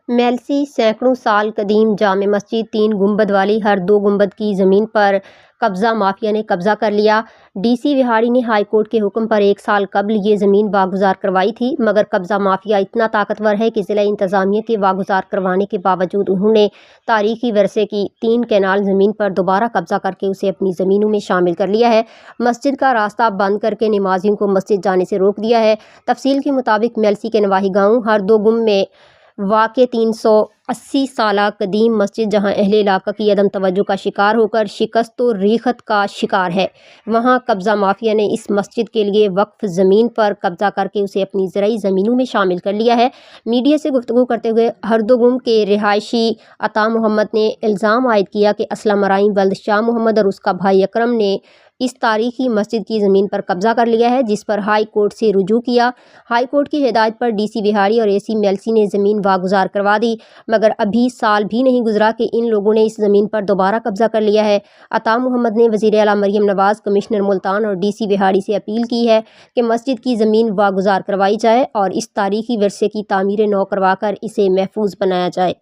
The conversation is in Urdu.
میلسی سینکڑوں سال قدیم جامع مسجد 3 گنبد والی ہر 2 گنبد کی زمین پر قبضہ مافیا نے قبضہ کر لیا۔ ڈی سی وہاڑی نے ہائی کورٹ کے حکم پر 1 سال قبل یہ زمین واگزار کروائی تھی، مگر قبضہ مافیا اتنا طاقتور ہے کہ ضلع انتظامیہ کے واگزار کروانے کے باوجود انہوں نے تاریخی ورثے کی 3 کینال زمین پر دوبارہ قبضہ کر کے اسے اپنی زمینوں میں شامل کر لیا ہے۔ مسجد کا راستہ بند کر کے نمازیوں کو مسجد جانے سے روک دیا ہے۔ تفصیل کے مطابق میلسی کے نواحی گاؤں ہر 2 گم میں واقع 380 سالہ قدیم مسجد، جہاں اہل علاقہ کی عدم توجہ کا شکار ہو کر شکست و ریخت کا شکار ہے، وہاں قبضہ مافیا نے اس مسجد کے لیے وقف زمین پر قبضہ کر کے اسے اپنی زرعی زمینوں میں شامل کر لیا ہے۔ میڈیا سے گفتگو کرتے ہوئے ہردوگم کے رہائشی عطا محمد نے الزام عائد کیا کہ اسلم مرائیں ولد شاہ محمد اور اس کا بھائی اکرم نے اس تاریخی مسجد کی زمین پر قبضہ کر لیا ہے، جس پر ہائی کورٹ سے رجوع کیا۔ ہائی کورٹ کی ہدایت پر ڈی سی وہاڑی اور اے سی میلسی نے زمین واگزار کروا دی، مگر ابھی سال بھی نہیں گزرا کہ ان لوگوں نے اس زمین پر دوبارہ قبضہ کر لیا ہے۔ عطا محمد نے وزیر اعلیٰ مریم نواز، کمشنر ملتان اور ڈی سی وہاڑی سے اپیل کی ہے کہ مسجد کی زمین واگزار کروائی جائے اور اس تاریخی ورثے کی تعمیر نو کروا کر اسے محفوظ بنایا جائے۔